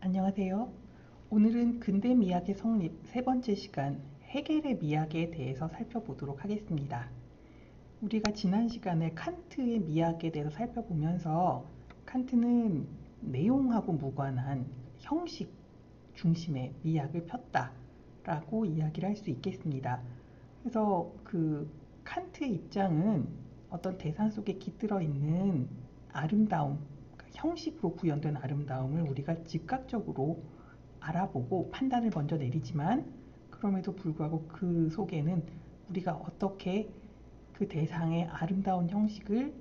안녕하세요. 오늘은 근대 미학의 성립 세 번째 시간 헤겔의 미학에 대해서 살펴보도록 하겠습니다. 우리가 지난 시간에 칸트의 미학에 대해서 살펴보면서 칸트는 내용하고 무관한 형식 중심의 미학을 폈다라고 이야기를 할 수 있겠습니다. 그래서 그 칸트의 입장은 어떤 대상 속에 깃들어 있는 아름다움, 형식으로 구현된 아름다움을 우리가 즉각적으로 알아보고 판단을 먼저 내리지만, 그럼에도 불구하고 그 속에는 우리가 어떻게 그 대상의 아름다운 형식을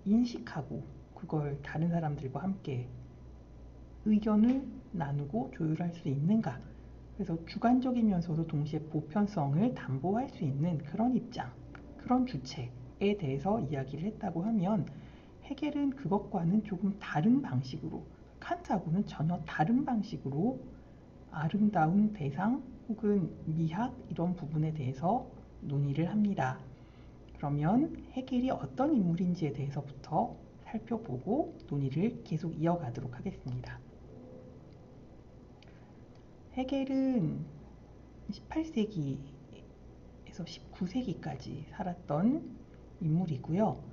인식하고 그걸 다른 사람들과 함께 의견을 나누고 조율할 수 있는가, 그래서 주관적이면서도 동시에 보편성을 담보할 수 있는 그런 입장, 그런 주체에 대해서 이야기를 했다고 하면, 헤겔은 그것과는 조금 다른 방식으로, 칸트하고는 전혀 다른 방식으로 아름다운 대상 혹은 미학 이런 부분에 대해서 논의를 합니다. 그러면 헤겔이 어떤 인물인지에 대해서부터 살펴보고 논의를 계속 이어가도록 하겠습니다. 헤겔은 18세기에서 19세기까지 살았던 인물이고요.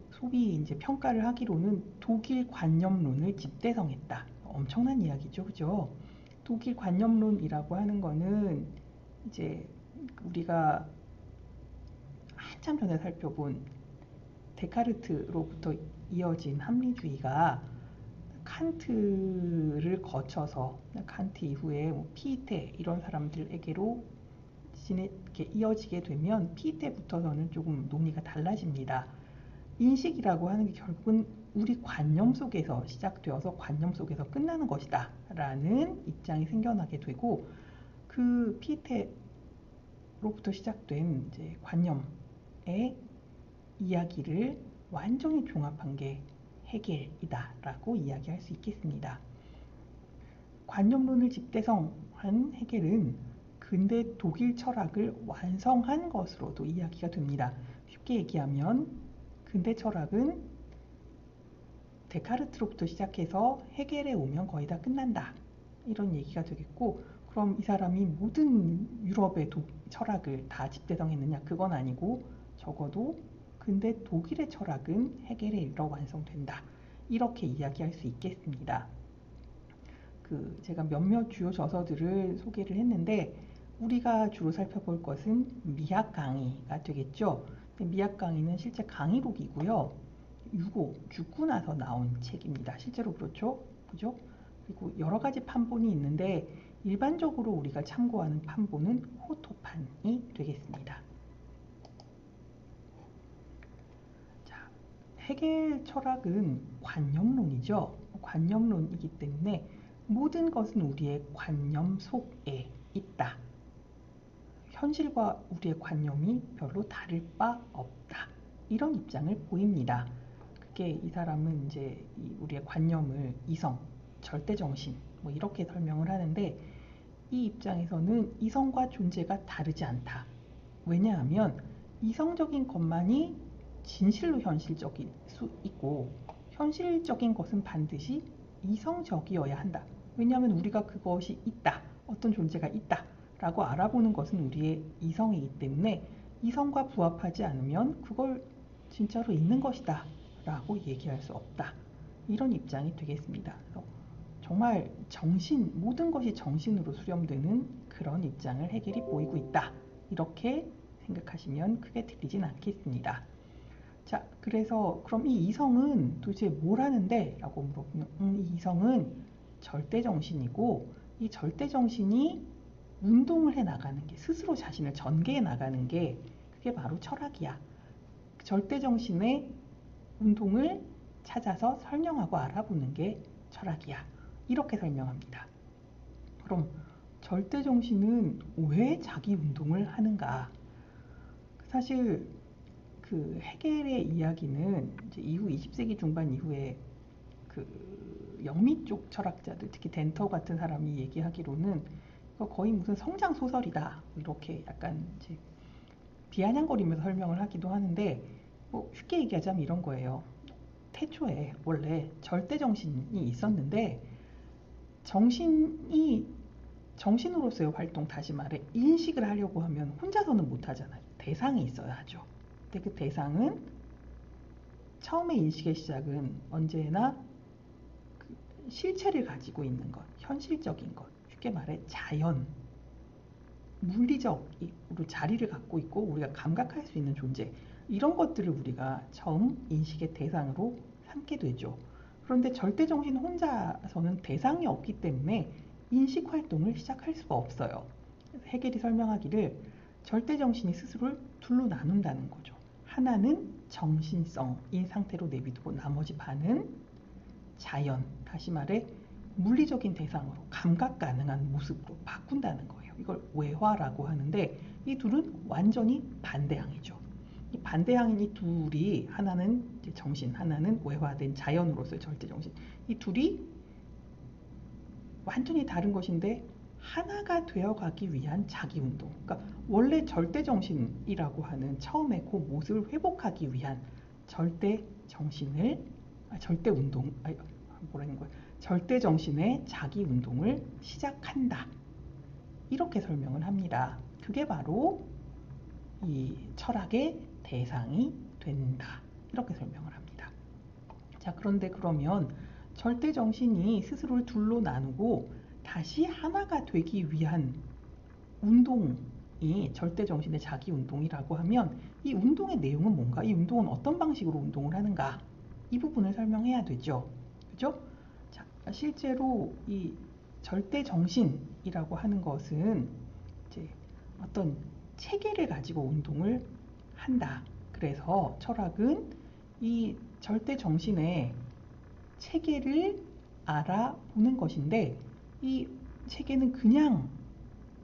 소위 이제 평가를 하기로는 독일 관념론을 집대성했다. 엄청난 이야기죠, 그죠? 독일 관념론이라고 하는 거는 이제 우리가 한참 전에 살펴본 데카르트로부터 이어진 합리주의가 칸트를 거쳐서 칸트 이후에 피테 이런 사람들에게로 이렇게 이어지게 되면 피테부터서는 조금 논의가 달라집니다. 인식이라고 하는 게 결국은 우리 관념 속에서 시작되어서 관념 속에서 끝나는 것이다 라는 입장이 생겨나게 되고, 그 피테로부터 시작된 이제 관념의 이야기를 완전히 종합한 게 헤겔이다 라고 이야기할 수 있겠습니다. 관념론을 집대성한 헤겔은 근대 독일 철학을 완성한 것으로도 이야기가 됩니다. 쉽게 얘기하면 근대 철학은 데카르트로부터 시작해서 헤겔에 오면 거의 다 끝난다, 이런 얘기가 되겠고, 그럼 이 사람이 모든 유럽의 철학을 다 집대성했느냐? 그건 아니고 적어도 근대 독일의 철학은 헤겔에 이르러 완성된다, 이렇게 이야기할 수 있겠습니다. 제가 몇몇 주요 저서들을 소개를 했는데, 우리가 주로 살펴볼 것은 미학 강의가 되겠죠. 미학 강의는 실제 강의록이고요. 유고, 죽고 나서 나온 책입니다. 실제로 그렇죠? 그죠? 그리고 여러 가지 판본이 있는데, 일반적으로 우리가 참고하는 판본은 호토판이 되겠습니다. 자, 헤겔 철학은 관념론이죠. 관념론이기 때문에 모든 것은 우리의 관념 속에 있다. 현실과 우리의 관념이 별로 다를 바 없다, 이런 입장을 보입니다. 그게 이 사람은 이제 우리의 관념을 이성, 절대정신 뭐 이렇게 설명을 하는데, 이 입장에서는 이성과 존재가 다르지 않다. 왜냐하면 이성적인 것만이 진실로 현실적일 수 있고, 현실적인 것은 반드시 이성적이어야 한다. 왜냐하면 우리가 그것이 있다, 어떤 존재가 있다 라고 알아보는 것은 우리의 이성이기 때문에, 이성과 부합하지 않으면 그걸 진짜로 있는 것이다 라고 얘기할 수 없다, 이런 입장이 되겠습니다. 정말 모든 것이 정신으로 수렴되는 그런 입장을 헤겔이 보이고 있다, 이렇게 생각하시면 크게 틀리진 않겠습니다. 자, 그래서 그럼 이 이성은 도대체 뭘 하는데? 라고 물어보면, 이 이성은 절대정신이고, 이 절대정신이 운동을 해 나가는 게, 스스로 자신을 전개해 나가는 게, 그게 바로 철학이야. 절대정신의 운동을 찾아서 설명하고 알아보는 게 철학이야, 이렇게 설명합니다. 그럼 절대정신은 왜 자기 운동을 하는가? 사실 헤겔의 이야기는 이제 이후 20세기 중반 이후에 영미 쪽 철학자들, 특히 덴터 같은 사람이 얘기하기로는 거의 무슨 성장 소설이다, 이렇게 약간 이제 비아냥거리면서 설명을 하기도 하는데, 뭐 쉽게 얘기하자면 이런 거예요. 태초에 원래 절대정신이 있었는데, 정신으로서의 활동, 다시 말해 인식을 하려고 하면 혼자서는 못 하잖아요. 대상이 있어야 하죠. 근데 그 대상은 처음에 인식의 시작은 언제나 그 실체를 가지고 있는 것, 현실적인 것, 쉽게 말해 자연, 물리적으로 자리를 갖고 있고 우리가 감각할 수 있는 존재, 이런 것들을 우리가 처음 인식의 대상으로 삼게 되죠. 그런데 절대정신 혼자서는 대상이 없기 때문에 인식 활동을 시작할 수가 없어요. 해겔이 설명하기를 절대정신이 스스로를 둘로 나눈다는 거죠. 하나는 정신성인 상태로 내비두고 나머지 반은 자연, 다시 말해 물리적인 대상으로 감각 가능한 모습으로 바꾼다는 거예요. 이걸 외화라고 하는데 이 둘은 완전히 반대항이죠. 이 반대항인 이 둘이, 하나는 정신, 하나는 외화된 자연으로서의 절대정신, 이 둘이 완전히 다른 것인데 하나가 되어가기 위한 자기운동, 그러니까 원래 절대정신이라고 하는 처음에 그 모습을 회복하기 위한 절대정신의 자기운동을 시작한다, 이렇게 설명을 합니다. 그게 바로 이 철학의 대상이 된다, 이렇게 설명을 합니다. 자, 그런데 그러면 절대정신이 스스로를 둘로 나누고 다시 하나가 되기 위한 운동이 절대정신의 자기운동이라고 하면 이 운동의 내용은 뭔가, 이 운동은 어떤 방식으로 운동을 하는가, 이 부분을 설명해야 되죠. 그죠? 자, 실제로 이 절대정신이라고 하는 것은 이제 어떤 체계를 가지고 운동을 한다. 그래서 철학은 이 절대정신의 체계를 알아보는 것인데 이 체계는 그냥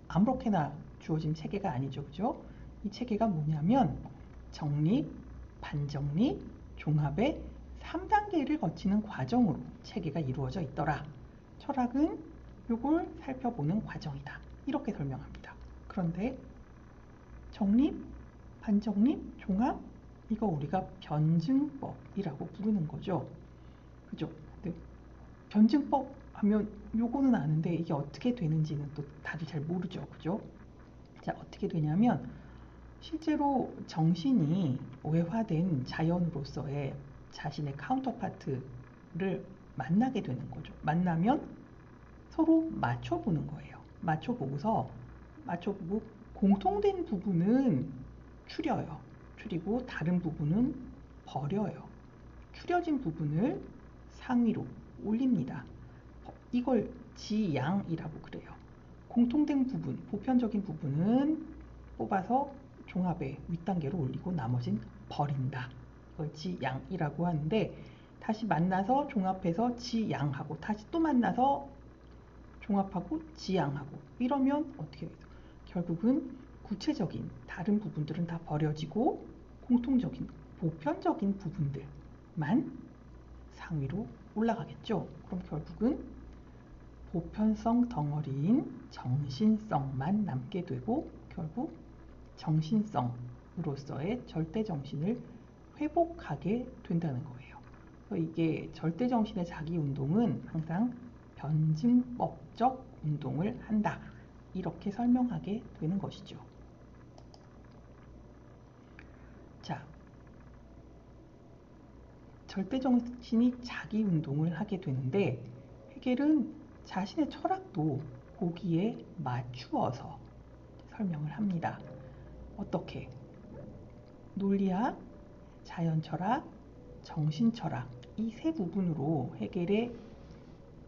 아무렇게나 주어진 체계가 아니죠. 그죠? 이 체계가 뭐냐면 정립, 반정립, 종합의 3단계를 거치는 과정으로 체계가 이루어져 있더라. 철학은 이걸 살펴보는 과정이다, 이렇게 설명합니다. 그런데 정립, 반정립, 종합, 이거 우리가 변증법이라고 부르는 거죠. 그죠? 네. 변증법 하면 요거는 아는데 이게 어떻게 되는지는 또 다들 잘 모르죠. 그죠? 자, 어떻게 되냐면 실제로 정신이 외화된 자연으로서의 자신의 카운터파트를 만나게 되는 거죠. 만나면 서로 맞춰보는 거예요. 맞춰보고 공통된 부분은 추려요. 추리고 다른 부분은 버려요. 추려진 부분을 상위로 올립니다. 이걸 지양이라고 그래요. 공통된 부분, 보편적인 부분은 뽑아서 종합의 윗단계로 올리고 나머진 버린다. 이걸 지양이라고 하는데 다시 만나서 종합해서 지양하고 다시 또 만나서 종합하고 지양하고 이러면 어떻게 돼요? 결국은 구체적인 다른 부분들은 다 버려지고 공통적인 보편적인 부분들만 상위로 올라가겠죠. 그럼 결국은 보편성 덩어리인 정신성만 남게 되고 결국 정신성으로서의 절대정신을 회복하게 된다는 거예요. 이게 절대정신의 자기운동은 항상 변증법적 운동을 한다, 이렇게 설명하게 되는 것이죠. 자, 절대정신이 자기운동을 하게 되는데 해겔은 자신의 철학도 거기에 맞추어서 설명을 합니다. 어떻게? 논리학, 자연철학, 정신철학, 이 세 부분으로 해겔의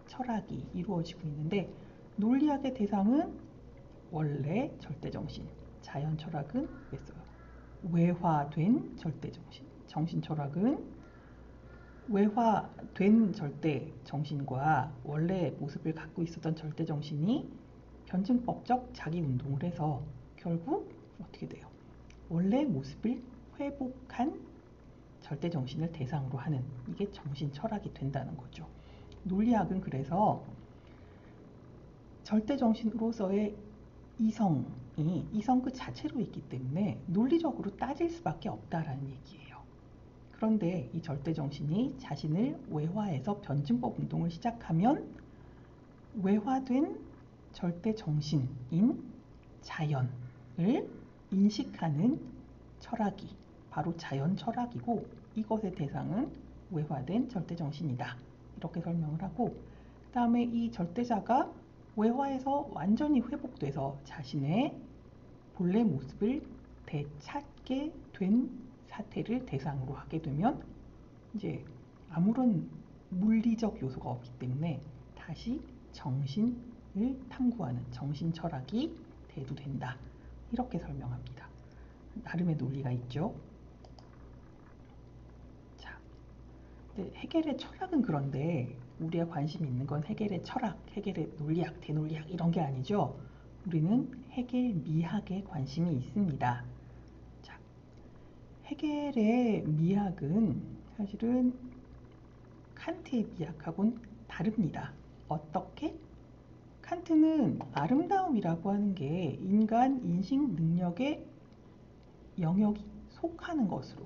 철학이 이루어지고 있는데 논리학의 대상은 원래 절대정신, 자연철학은 외화된 절대정신, 정신철학은 외화된 절대정신과 원래 모습을 갖고 있었던 절대정신이 변증법적 자기운동을 해서 결국 어떻게 돼요? 원래 모습을 회복한 절대정신을 대상으로 하는, 이게 정신철학이 된다는 거죠. 논리학은 그래서 절대정신으로서의 이성 그 자체로 있기 때문에 논리적으로 따질 수밖에 없다라는 얘기예요. 그런데 이 절대정신이 자신을 외화해서 변증법 운동을 시작하면 외화된 절대 정신인 자연을 인식하는 철학이 바로 자연 철학이고, 이것의 대상은 외화된 절대 정신이다. 이렇게 설명을 하고, 그 다음에 이 절대자가 외화에서 완전히 회복돼서 자신의 본래 모습을 되찾게 된 사태를 대상으로 하게 되면 이제 아무런 물리적 요소가 없기 때문에 다시 정신을 탐구하는 정신 철학이 대두된다. 이렇게 설명합니다. 나름의 논리가 있죠. 자, 해겔의 철학은 그런데 우리가 관심 있는 건 해겔의 철학, 해겔의 논리학, 대논리학 이런 게 아니죠. 우리는 해겔 미학에 관심이 있습니다. 자, 해겔의 미학은 사실은 칸트의 미학하고는 다릅니다. 어떻게? 칸트는 아름다움이라고 하는 게 인간 인식 능력의 영역이 속하는 것으로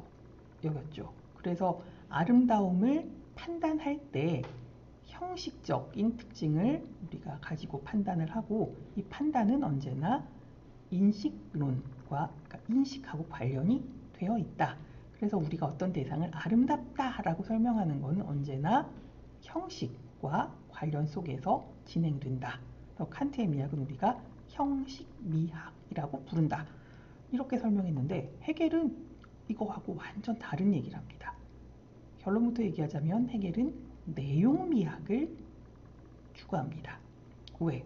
여겼죠. 그래서 아름다움을 판단할 때 형식적인 특징을 우리가 가지고 판단을 하고, 이 판단은 언제나 인식론과, 그러니까 인식하고 관련이 되어 있다. 그래서 우리가 어떤 대상을 아름답다라고 설명하는 것은 언제나 형식과 관련 속에서 진행된다. 그래서 칸트의 미학은 우리가 형식미학이라고 부른다. 이렇게 설명했는데 해겔은 이거하고 완전 다른 얘기를 합니다. 결론부터 얘기하자면 해겔은 내용미학을 추구합니다. 왜?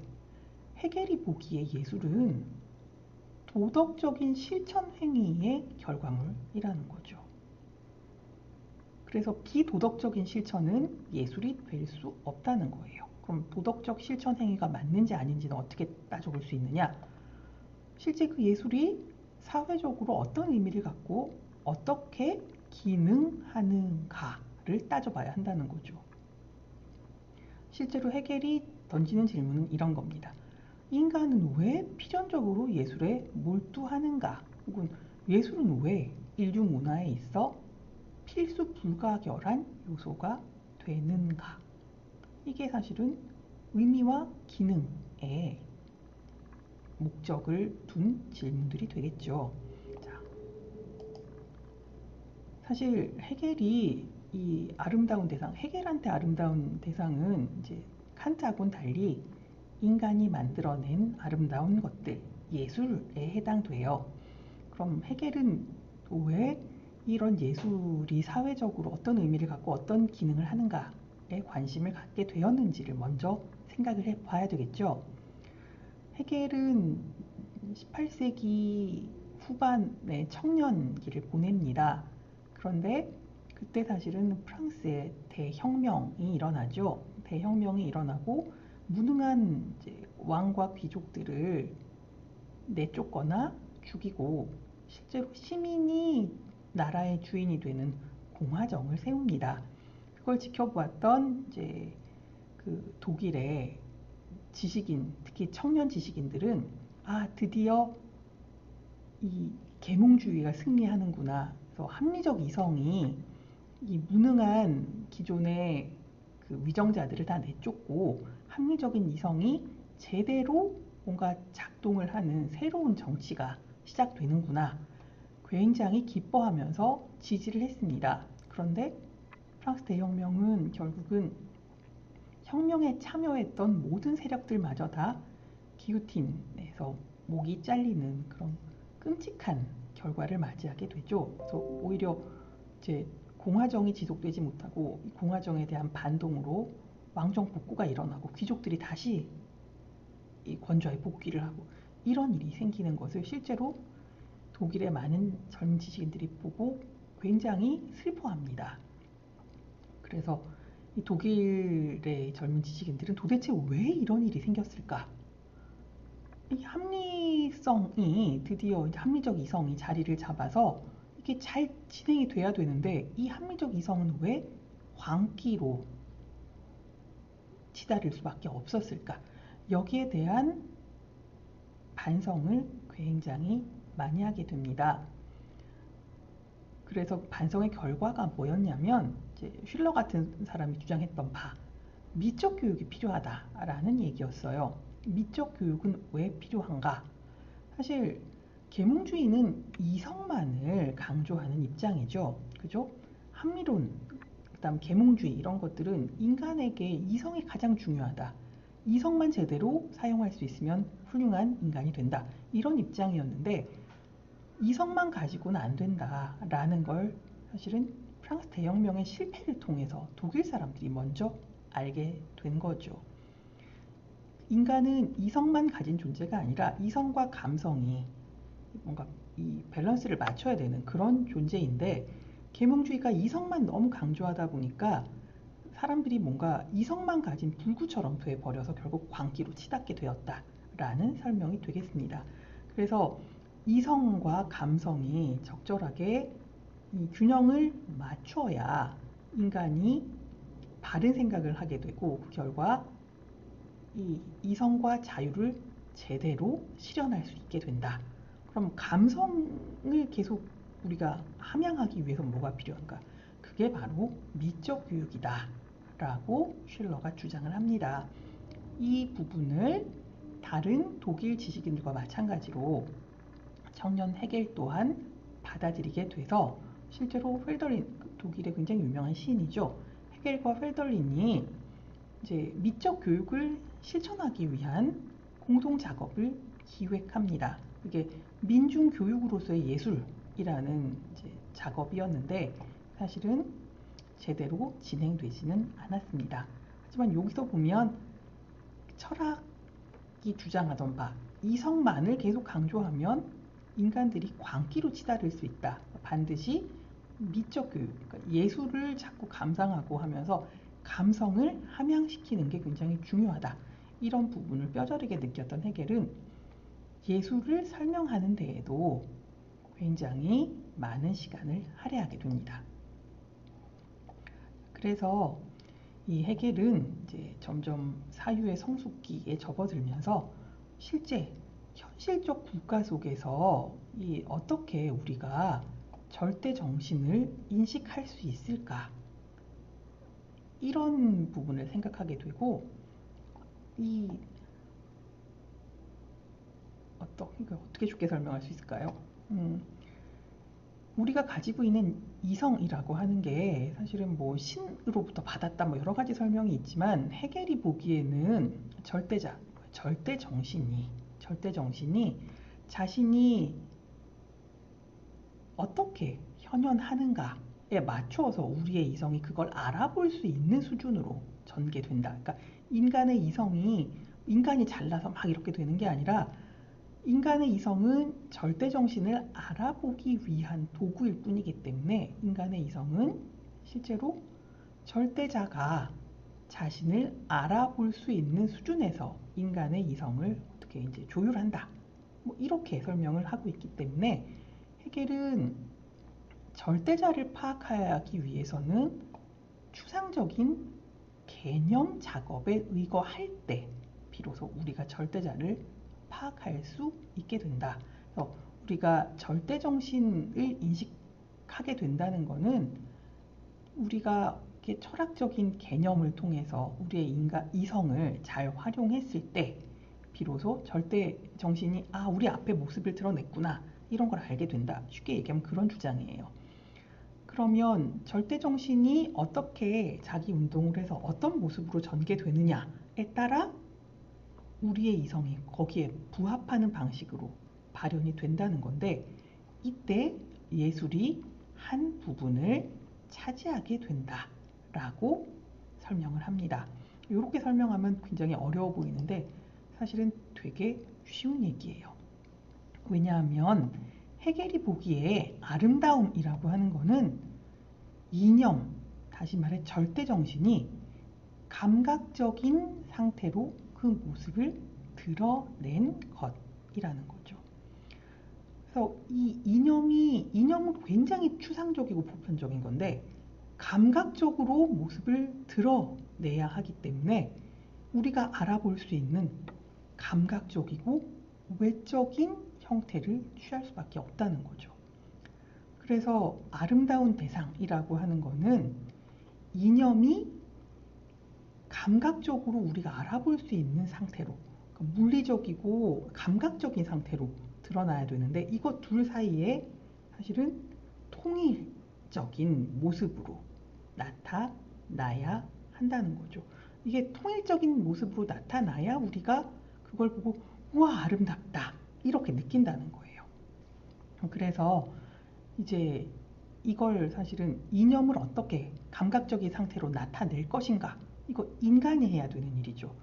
해겔이 보기에 예술은 도덕적인 실천 행위의 결과물이라는 거죠. 그래서 비도덕적인 실천은 예술이 될 수 없다는 거예요. 그럼 도덕적 실천 행위가 맞는지 아닌지는 어떻게 따져볼 수 있느냐? 실제 그 예술이 사회적으로 어떤 의미를 갖고 어떻게 기능하는가를 따져봐야 한다는 거죠. 실제로 해겔이 던지는 질문은 이런 겁니다. 인간은 왜 필연적으로 예술에 몰두하는가? 혹은 예술은 왜 인류 문화에 있어 필수 불가결한 요소가 되는가? 이게 사실은 의미와 기능에 목적을 둔 질문들이 되겠죠. 자, 사실 해겔이 이 아름다운 대상, 해겔한테 아름다운 대상은 이제 칸트하고는 달리 인간이 만들어낸 아름다운 것들, 예술에 해당돼요. 그럼 해겔은 왜 이런 예술이 사회적으로 어떤 의미를 갖고 어떤 기능을 하는가에 관심을 갖게 되었는지를 먼저 생각을 해봐야 되겠죠. 해겔은 18세기 후반에 청년기를 보냅니다. 그런데 그때 사실은 프랑스에 대혁명이 일어나죠. 대혁명이 일어나고 무능한 이제 왕과 귀족들을 내쫓거나 죽이고 실제로 시민이 나라의 주인이 되는 공화정을 세웁니다. 그걸 지켜보았던 이제 그 독일의 지식인, 특히 청년 지식인들은 드디어 이 계몽주의가 승리하는구나. 그래서 합리적 이성이 이 무능한 기존의 그 위정자들을 다 내쫓고 합리적인 이성이 제대로 뭔가 작동을 하는 새로운 정치가 시작되는구나. 굉장히 기뻐하면서 지지를 했습니다. 그런데 프랑스 대혁명은 결국은 혁명에 참여했던 모든 세력들마저 다 기요틴에서 목이 잘리는 그런 끔찍한 결과를 맞이하게 되죠. 그래서 오히려 이제 공화정이 지속되지 못하고 이 공화정에 대한 반동으로 왕정 복구가 일어나고 귀족들이 다시 이 권좌에 복귀를 하고 이런 일이 생기는 것을 실제로 독일의 많은 젊은 지식인들이 보고 굉장히 슬퍼합니다. 그래서 이 독일의 젊은 지식인들은 도대체 왜 이런 일이 생겼을까? 이 합리성이 드디어 합리적 이성이 자리를 잡아서 이게 잘 진행이 돼야 되는데 이 합리적 이성은 왜 광기로 치달을 수밖에 없었을까? 여기에 대한 반성을 굉장히 많이 하게 됩니다. 그래서 반성의 결과가 뭐였냐면 이제 슐러 같은 사람이 주장했던 바 미적 교육이 필요하다라는 얘기였어요. 미적 교육은 왜 필요한가? 사실 계몽주의는 이성만을 강조하는 입장이죠. 그죠? 합리론, 그다음 계몽주의 이런 것들은 인간에게 이성이 가장 중요하다. 이성만 제대로 사용할 수 있으면 훌륭한 인간이 된다. 이런 입장이었는데 이성만 가지고는 안 된다라는 걸 사실은 프랑스 대혁명의 실패를 통해서 독일 사람들이 먼저 알게 된 거죠. 인간은 이성만 가진 존재가 아니라 이성과 감성이 뭔가 이 밸런스를 맞춰야 되는 그런 존재인데 계몽주의가 이성만 너무 강조하다 보니까 사람들이 뭔가 이성만 가진 불구처럼 돼버려서 결국 광기로 치닫게 되었다라는 설명이 되겠습니다. 그래서 이성과 감성이 적절하게 이 균형을 맞춰야 인간이 바른 생각을 하게 되고 그 결과 이 이성과 자유를 제대로 실현할 수 있게 된다. 그럼 감성을 계속 우리가 함양하기 위해서 뭐가 필요한가? 그게 바로 미적 교육이다 라고 슐러가 주장을 합니다. 이 부분을 다른 독일 지식인들과 마찬가지로 청년 헤겔 또한 받아들이게 돼서 실제로 펠더린, 독일의 굉장히 유명한 시인이죠. 헤겔과 펠더린이 이제 미적 교육을 실천하기 위한 공동 작업을 기획합니다. 이게 민중 교육으로서의 예술이라는 이제 작업이었는데 사실은 제대로 진행되지는 않았습니다. 하지만 여기서 보면 철학이 주장하던 바 이성만을 계속 강조하면 인간들이 광기로 치달을 수 있다. 반드시 미적 교육, 그러니까 예술을 자꾸 감상하고 하면서 감성을 함양시키는 게 굉장히 중요하다. 이런 부분을 뼈저리게 느꼈던 헤겔은 예술을 설명하는 데에도 굉장히 많은 시간을 할애하게 됩니다. 그래서 이 헤겔은 이제 점점 사유의 성숙기에 접어들면서 실제 현실적 국가 속에서 이 어떻게 우리가 절대 정신을 인식할 수 있을까? 이런 부분을 생각하게 되고 이 어떻게 좋게 설명할 수 있을까요? 우리가 가지고 있는 이성이라고 하는 게 사실은 뭐 신으로부터 받았다 뭐 여러 가지 설명이 있지만 헤겔이 보기에는 절대 정신이 자신이 어떻게 현현하는가에 맞춰서 우리의 이성이 그걸 알아볼 수 있는 수준으로 전개된다. 그러니까 인간의 이성이 인간이 잘나서 막 이렇게 되는 게 아니라 인간의 이성은 절대 정신을 알아보기 위한 도구일 뿐이기 때문에 인간의 이성은 실제로 절대자가 자신을 알아볼 수 있는 수준에서 인간의 이성을 어떻게 이제 조율한다. 뭐 이렇게 설명을 하고 있기 때문에 헤겔은 절대자를 파악하기 위해서는 추상적인 개념 작업에 의거할 때 비로소 우리가 절대자를 파악할 수 있게 된다. 그래서 우리가 절대 정신을 인식하게 된다는 것은 우리가 이렇게 철학적인 개념을 통해서 우리의 이성을 잘 활용했을 때 비로소 절대 정신이 우리 앞에 모습을 드러냈구나 이런 걸 알게 된다. 쉽게 얘기하면 그런 주장이에요. 그러면 절대 정신이 어떻게 자기 운동을 해서 어떤 모습으로 전개되느냐에 따라 우리의 이성이 거기에 부합하는 방식으로 발현이 된다는 건데 이때 예술이 한 부분을 차지하게 된다라고 설명을 합니다. 이렇게 설명하면 굉장히 어려워 보이는데 사실은 되게 쉬운 얘기예요. 왜냐하면 헤겔이 보기에 아름다움이라고 하는 거는 이념, 다시 말해 절대 정신이 감각적인 상태로 그 모습을 드러낸 것이라는 거죠. 그래서 이 이념은 굉장히 추상적이고 보편적인 건데 감각적으로 모습을 드러내야 하기 때문에 우리가 알아볼 수 있는 감각적이고 외적인 형태를 취할 수밖에 없다는 거죠. 그래서 아름다운 대상이라고 하는 거는 이념이 감각적으로 우리가 알아볼 수 있는 상태로, 그러니까 물리적이고 감각적인 상태로 드러나야 되는데 이것 둘 사이에 사실은 통일적인 모습으로 나타나야 한다는 거죠. 이게 통일적인 모습으로 나타나야 우리가 그걸 보고 우와 아름답다 이렇게 느낀다는 거예요. 그래서 이제 이걸 사실은 이념을 어떻게 감각적인 상태로 나타낼 것인가, 이거 인간이 해야 되는 일이죠.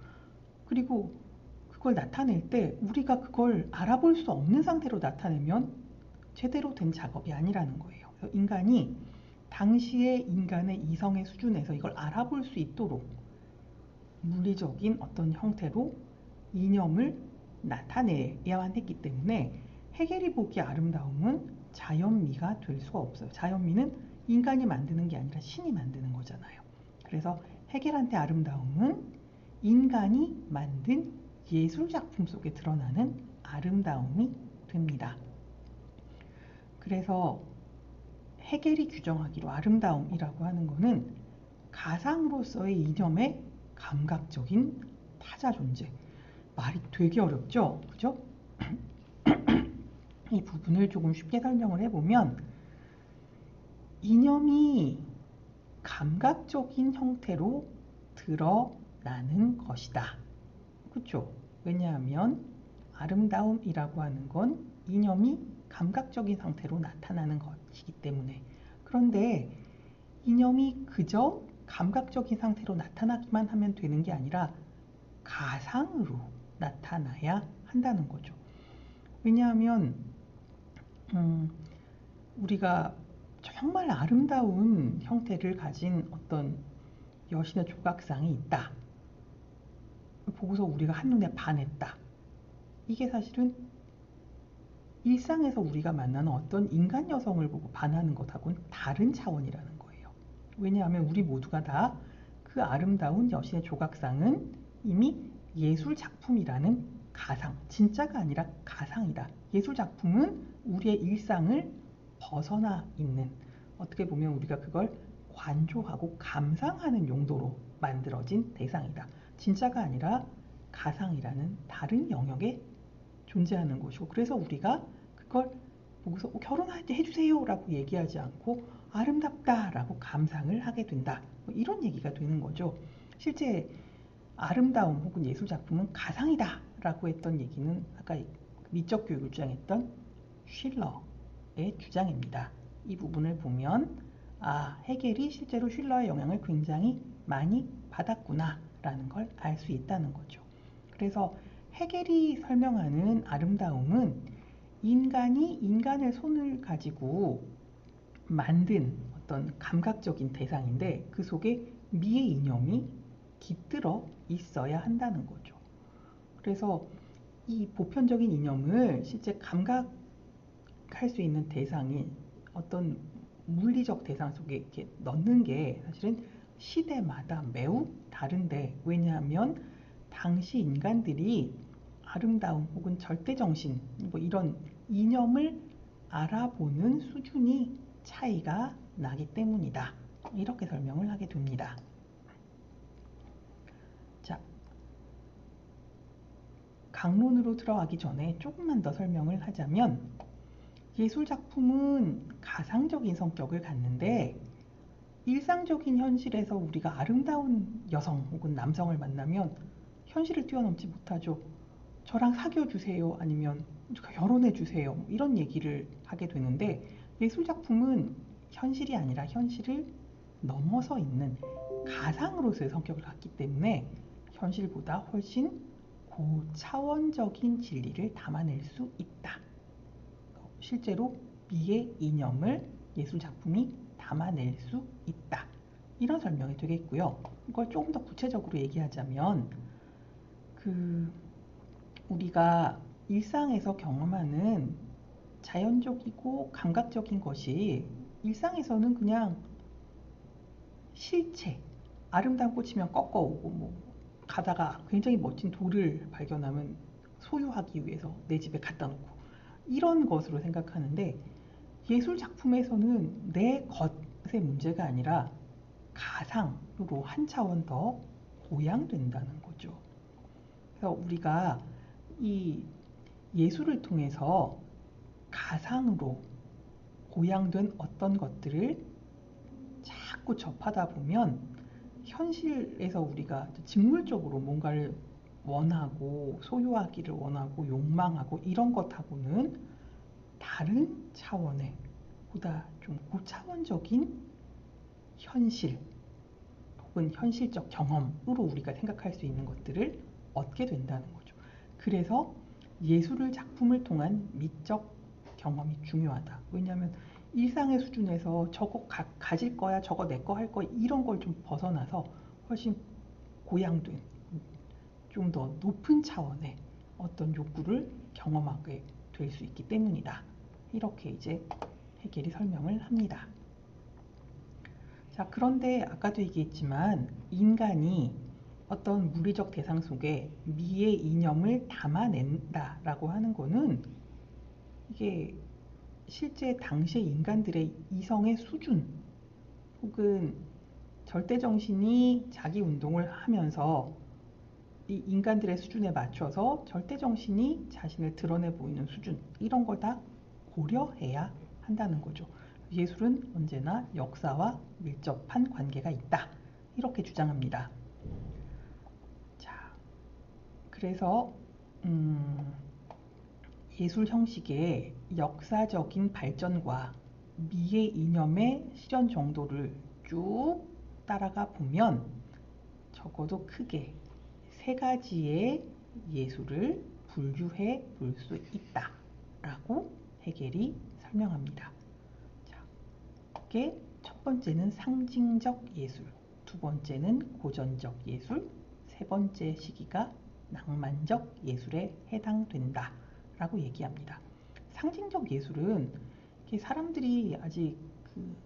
그리고 그걸 나타낼 때 우리가 그걸 알아볼 수 없는 상태로 나타내면 제대로 된 작업이 아니라는 거예요. 인간이 당시의 인간의 이성의 수준에서 이걸 알아볼 수 있도록 물리적인 어떤 형태로 이념을 나타내야만 했기 때문에 해겔이 보기에 아름다움은 자연미가 될 수가 없어요. 자연미는 인간이 만드는 게 아니라 신이 만드는 거잖아요. 그래서 해겔한테 아름다움은 인간이 만든 예술작품 속에 드러나는 아름다움이 됩니다. 그래서 해겔이 규정하기로 아름다움이라고 하는 것은 가상으로서의 이념의 감각적인 타자 존재. 말이 되게 어렵죠? 그죠? 이 부분을 조금 쉽게 설명을 해보면 이념이 감각적인 형태로 드러나는 것이다. 그렇죠? 왜냐하면 아름다움이라고 하는 건 이념이 감각적인 상태로 나타나는 것이기 때문에. 그런데 이념이 그저 감각적인 상태로 나타나기만 하면 되는 게 아니라 가상으로 나타나야 한다는 거죠. 왜냐하면 우리가 정말 아름다운 형태를 가진 어떤 여신의 조각상이 있다. 보고서 우리가 한눈에 반했다. 이게 사실은 일상에서 우리가 만나는 어떤 인간 여성을 보고 반하는 것하고는 다른 차원이라는 거예요. 왜냐하면 우리 모두가 다 그 아름다운 여신의 조각상은 이미 예술 작품이라는 가상, 진짜가 아니라 가상이다. 예술 작품은 우리의 일상을 벗어나 있는, 어떻게 보면 우리가 그걸 관조하고 감상하는 용도로 만들어진 대상이다. 진짜가 아니라 가상이라는 다른 영역에 존재하는 것이고, 그래서 우리가 그걸 보고서 결혼할 때 해주세요 라고 얘기하지 않고 아름답다 라고 감상을 하게 된다, 뭐 이런 얘기가 되는 거죠. 실제 아름다움 혹은 예술작품은 가상이다 라고 했던 얘기는 아까 미적 교육을 주장했던 쉴러의 주장입니다. 이 부분을 보면 해겔이 실제로 쉴러의 영향을 굉장히 많이 받았구나 라는 걸 알 수 있다는 거죠. 그래서 해겔이 설명하는 아름다움은 인간이 인간의 손을 가지고 만든 어떤 감각적인 대상인데 그 속에 미의 이념이 깃들어 있어야 한다는 거죠. 그래서 이 보편적인 이념을 실제 감각할 수 있는 대상이 어떤 물리적 대상 속에 이렇게 넣는 게 사실은 시대마다 매우 다른데, 왜냐하면 당시 인간들이 아름다움 혹은 절대정신 뭐 이런 이념을 알아보는 수준이 차이가 나기 때문이다. 이렇게 설명을 하게 됩니다. 자, 강론으로 들어가기 전에 조금만 더 설명을 하자면 예술작품은 가상적인 성격을 갖는데 일상적인 현실에서 우리가 아름다운 여성 혹은 남성을 만나면 현실을 뛰어넘지 못하죠. 저랑 사귀어주세요 아니면 결혼해주세요 뭐 이런 얘기를 하게 되는데 예술작품은 현실이 아니라 현실을 넘어서 있는 가상으로서의 성격을 갖기 때문에 현실보다 훨씬 고차원적인 진리를 담아낼 수 있다. 실제로 미의 이념을 예술작품이 담아낼 수 있다. 이런 설명이 되겠고요. 이걸 조금 더 구체적으로 얘기하자면 우리가 일상에서 경험하는 자연적이고 감각적인 것이 일상에서는 그냥 실체, 아름다운 꽃이면 꺾어오고 뭐 가다가 굉장히 멋진 돌을 발견하면 소유하기 위해서 내 집에 갖다 놓고 이런 것으로 생각하는데 예술 작품에서는 내 것의 문제가 아니라 가상으로 한 차원 더 고양된다는 거죠. 그래서 우리가 이 예술을 통해서 가상으로 고양된 어떤 것들을 자꾸 접하다 보면 현실에서 우리가 직물적으로 뭔가를 원하고 소유하기를 원하고 욕망하고 이런 것하고는 다른 차원의 보다 좀 고차원적인 현실 혹은 현실적 경험으로 우리가 생각할 수 있는 것들을 얻게 된다는 거죠. 그래서 예술을 작품을 통한 미적 경험이 중요하다. 왜냐하면 일상의 수준에서 저거 가질 거야, 저거 내 거 할 거야 이런 걸 좀 벗어나서 훨씬 고양된 좀 더 높은 차원의 어떤 욕구를 경험하게 될 수 있기 때문이다. 이렇게 이제 해겔이 설명을 합니다. 자, 그런데 아까도 얘기했지만 인간이 어떤 물리적 대상 속에 미의 이념을 담아낸다라고 하는 거는 이게 실제 당시의 인간들의 이성의 수준 혹은 절대정신이 자기 운동을 하면서 이 인간들의 수준에 맞춰서 절대정신이 자신을 드러내 보이는 수준 이런 걸 다 고려해야 한다는 거죠. 예술은 언제나 역사와 밀접한 관계가 있다. 이렇게 주장합니다. 자, 그래서 예술 형식의 역사적인 발전과 미의 이념의 실현 정도를 쭉 따라가 보면 적어도 크게 세 가지의 예술을 분류해 볼 수 있다 라고 해겔이 설명합니다. 자, 그게 첫 번째는 상징적 예술, 두 번째는 고전적 예술, 세 번째 시기가 낭만적 예술에 해당된다 라고 얘기합니다. 상징적 예술은 사람들이 아직 그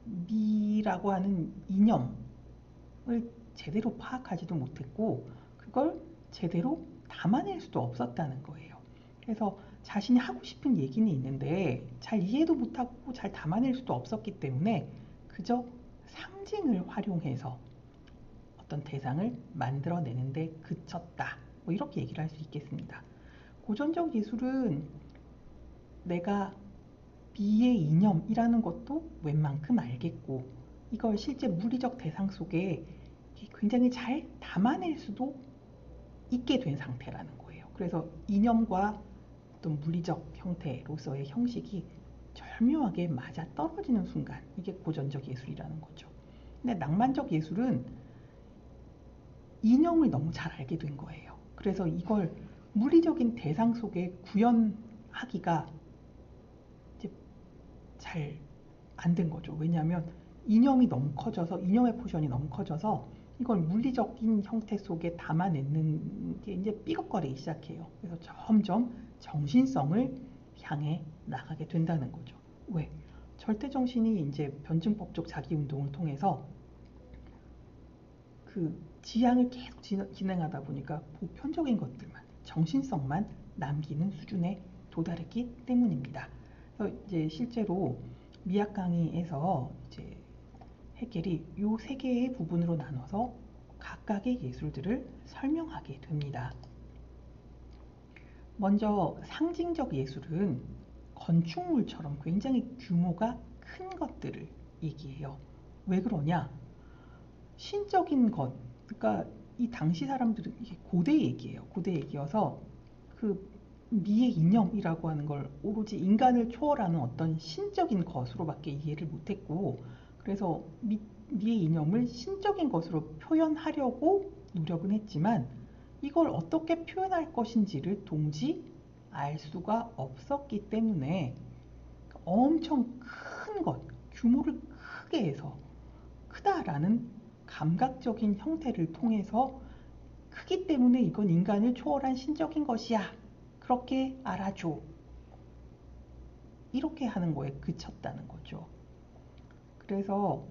미라고 하는 이념을 제대로 파악하지도 못했고 그걸 제대로 담아낼 수도 없었다는 거예요. 그래서 자신이 하고 싶은 얘기는 있는데 잘 이해도 못하고 잘 담아낼 수도 없었기 때문에 그저 상징을 활용해서 어떤 대상을 만들어내는데 그쳤다. 뭐 이렇게 얘기를 할 수 있겠습니다. 고전적 예술은 내가 미의 이념이라는 것도 웬만큼 알겠고 이걸 실제 물리적 대상 속에 굉장히 잘 담아낼 수도 있게 된 상태라는 거예요. 그래서 이념과 어떤 물리적 형태로서의 형식이 절묘하게 맞아 떨어지는 순간 이게 고전적 예술이라는 거죠. 근데 낭만적 예술은 이념을 너무 잘 알게 된 거예요. 그래서 이걸 물리적인 대상 속에 구현하기가 이제 잘 안 된 거죠. 왜냐하면 이념이 너무 커져서 이념의 포션이 너무 커져서 이걸 물리적인 형태 속에 담아내는 게 이제 삐걱거리기 시작해요. 그래서 점점 정신성을 향해 나가게 된다는 거죠. 왜? 절대정신이 이제 변증법적 자기운동을 통해서 그 지향을 계속 진행하다 보니까 보편적인 것들만, 정신성만 남기는 수준에 도달했기 때문입니다. 그래서 이제 실제로 미학 강의에서 이제 해겔이 요 세 개의 부분으로 나눠서 각각의 예술들을 설명하게 됩니다. 먼저 상징적 예술은 건축물처럼 굉장히 규모가 큰 것들을 얘기해요. 왜 그러냐? 신적인 것, 그러니까 이 당시 사람들은 이게 고대 얘기예요. 고대 얘기여서 그 미의 이념이라고 하는 걸 오로지 인간을 초월하는 어떤 신적인 것으로밖에 이해를 못했고 그래서 미의 이념을 신적인 것으로 표현하려고 노력은 했지만 이걸 어떻게 표현할 것인지를 동지 알 수가 없었기 때문에 엄청 큰 것, 규모를 크게 해서 크다라는 감각적인 형태를 통해서 크기 때문에 이건 인간을 초월한 신적인 것이야. 그렇게 알아줘. 이렇게 하는 거에 그쳤다는 거죠. 그래서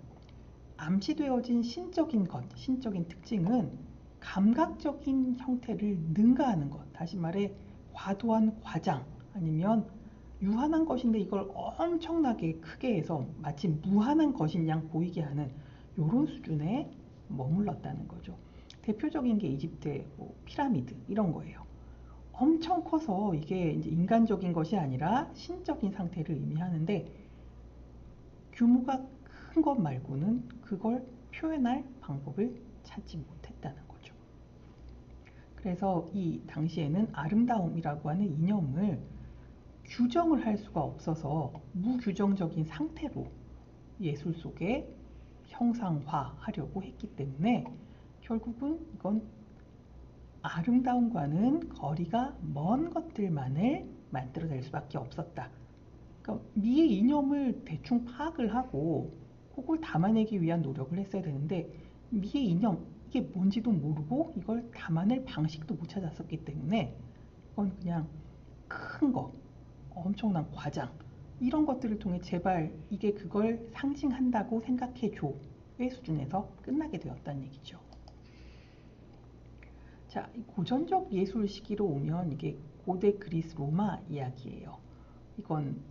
암시되어진 신적인 것, 신적인 특징은 감각적인 형태를 능가하는 것. 다시 말해 과도한 과장 아니면 유한한 것인데 이걸 엄청나게 크게 해서 마치 무한한 것인 양 보이게 하는 이런 수준에 머물렀다는 거죠. 대표적인 게 이집트의 뭐 피라미드 이런 거예요. 엄청 커서 이게 이제 인간적인 것이 아니라 신적인 상태를 의미하는데 규모가 큰 것 말고는 그걸 표현할 방법을 찾지 못했다는 거죠. 그래서 이 당시에는 아름다움이라고 하는 이념을 규정을 할 수가 없어서 무규정적인 상태로 예술 속에 형상화하려고 했기 때문에 결국은 이건 아름다움과는 거리가 먼 것들만을 만들어낼 수밖에 없었다. 그러니까 미의 이념을 대충 파악을 하고 그걸 담아내기 위한 노력을 했어야 되는데 미의 이념 이게 뭔지도 모르고 이걸 담아낼 방식도 못 찾았었기 때문에 이건 그냥 큰 거, 엄청난 과장 이런 것들을 통해 제발 이게 그걸 상징한다고 생각해줘의 수준에서 끝나게 되었다는 얘기죠. 자, 고전적 예술 시기로 오면 이게 고대 그리스 로마 이야기예요. 이건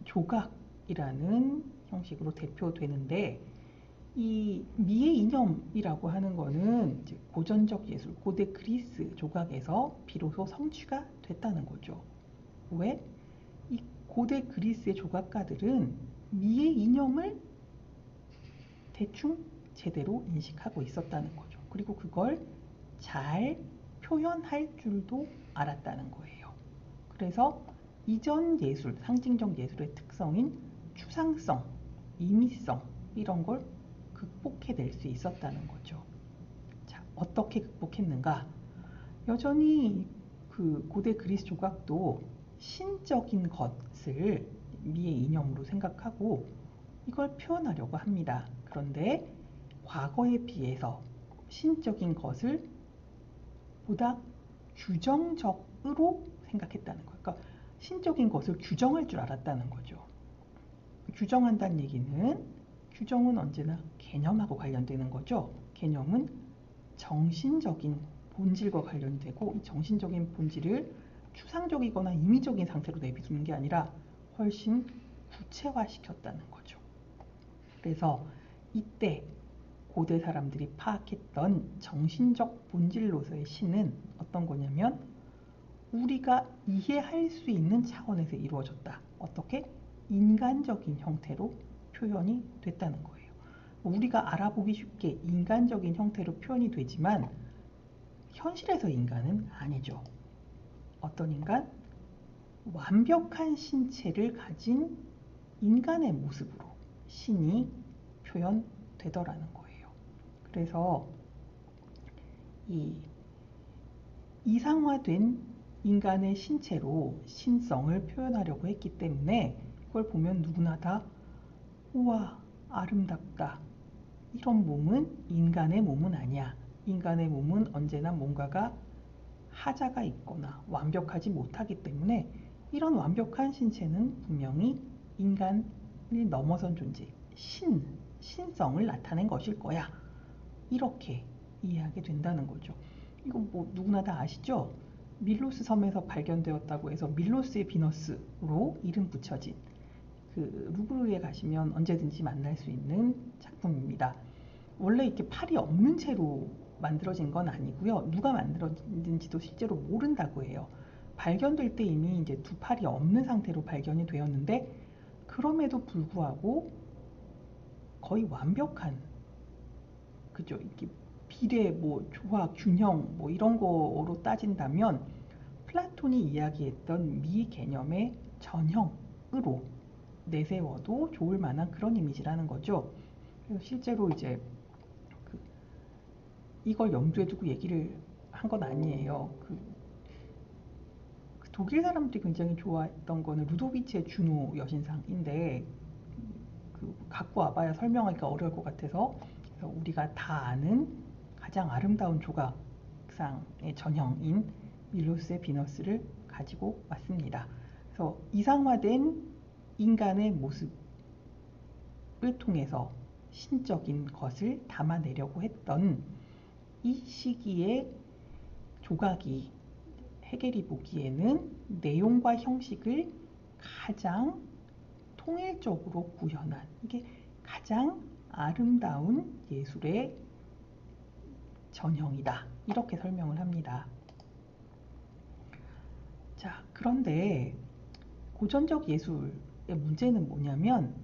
조각이라는 형식으로 대표되는데 이 미의 이념이라고 하는 거는 이제 고전적 예술, 고대 그리스 조각에서 비로소 성취가 됐다는 거죠. 왜? 이 고대 그리스의 조각가들은 미의 이념을 대충 제대로 인식하고 있었다는 거죠. 그리고 그걸 잘 표현할 줄도 알았다는 거예요. 그래서 이전 예술, 상징적 예술의 특성인 추상성, 임의성 이런 걸 극복해낼 수 있었다는 거죠. 자, 어떻게 극복했는가? 여전히 그 고대 그리스 조각도 신적인 것을 미의 이념으로 생각하고 이걸 표현하려고 합니다. 그런데 과거에 비해서 신적인 것을 보다 규정적으로 생각했다는 거예요. 그러니까 신적인 것을 규정할 줄 알았다는 거죠. 규정한다는 얘기는 규정은 언제나 개념하고 관련되는 거죠. 개념은 정신적인 본질과 관련이 되고 이 정신적인 본질을 추상적이거나 임의적인 상태로 내비두는 게 아니라 훨씬 구체화시켰다는 거죠. 그래서 이때 고대 사람들이 파악했던 정신적 본질로서의 신은 어떤 거냐면 우리가 이해할 수 있는 차원에서 이루어졌다. 어떻게? 인간적인 형태로 표현이 됐다는 거예요. 우리가 알아보기 쉽게 인간적인 형태로 표현이 되지만 현실에서 인간은 아니죠. 어떤 인간? 완벽한 신체를 가진 인간의 모습으로 신이 표현되더라는 거예요. 그래서 이 이상화된 인간의 신체로 신성을 표현하려고 했기 때문에 그걸 보면 누구나 다 우와 아름답다. 이런 몸은 인간의 몸은 아니야. 인간의 몸은 언제나 뭔가가 하자가 있거나 완벽하지 못하기 때문에 이런 완벽한 신체는 분명히 인간을 넘어선 존재, 신성을 나타낸 것일 거야. 이렇게 이해하게 된다는 거죠. 이거 뭐 누구나 다 아시죠? 밀로스 섬에서 발견되었다고 해서 밀로스의 비너스로 이름 붙여진 그 루브르에 가시면 언제든지 만날 수 있는 작품입니다. 원래 이렇게 팔이 없는 채로 만들어진 건 아니고요. 누가 만들었는지도 실제로 모른다고 해요. 발견될 때 이미 이제 두 팔이 없는 상태로 발견이 되었는데 그럼에도 불구하고 거의 완벽한 그죠? 이렇게 비례, 뭐 조화, 균형 뭐 이런 거로 따진다면 플라톤이 이야기했던 미 개념의 전형으로 내세워도 좋을 만한 그런 이미지라는 거죠. 그래서 실제로 이제 이걸 염두에 두고 얘기를 한 건 아니에요. 그 독일 사람들이 굉장히 좋아했던 거는 루도비치의 주노 여신상인데 갖고 와봐야 설명하기가 어려울 것 같아서 그래서 우리가 다 아는 가장 아름다운 조각상의 전형인 밀로스의 비너스를 가지고 왔습니다. 그래서 이상화된 인간의 모습을 통해서 신적인 것을 담아내려고 했던 이 시기의 조각이 헤겔이 보기에는 내용과 형식을 가장 통일적으로 구현한 이게 가장 아름다운 예술의 전형이다. 이렇게 설명을 합니다. 자, 그런데 고전적 예술의 문제는 뭐냐면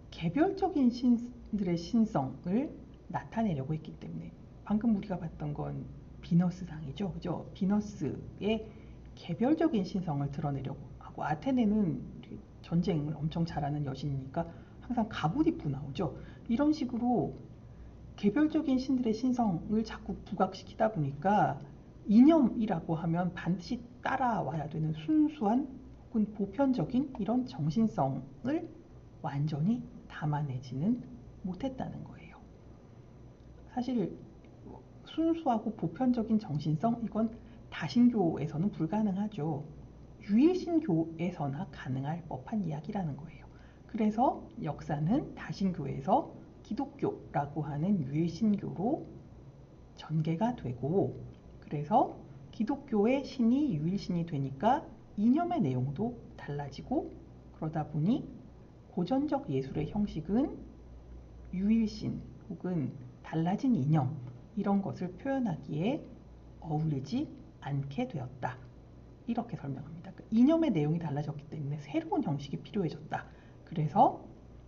개별적인 신들의 신성을 나타내려고 했기 때문에 방금 우리가 봤던 건 비너스상이죠. 그죠? 비너스의 개별적인 신성을 드러내려고 하고 아테네는 전쟁을 엄청 잘하는 여신이니까 항상 갑옷 입고 나오죠. 이런 식으로 개별적인 신들의 신성을 자꾸 부각시키다 보니까 이념이라고 하면 반드시 따라와야 되는 순수한 혹은 보편적인 이런 정신성을 완전히 담아내지는 못했다는 거예요. 사실 순수하고 보편적인 정신성 이건 다신교에서는 불가능하죠. 유일신교에서나 가능할 법한 이야기라는 거예요. 그래서 역사는 다신교에서 기독교라고 하는 유일신교로 전개가 되고 그래서 기독교의 신이 유일신이 되니까 이념의 내용도 달라지고 그러다 보니 고전적 예술의 형식은 유일신 혹은 달라진 이념 이런 것을 표현하기에 어울리지 않게 되었다. 이렇게 설명합니다. 이념의 내용이 달라졌기 때문에 새로운 형식이 필요해졌다. 그래서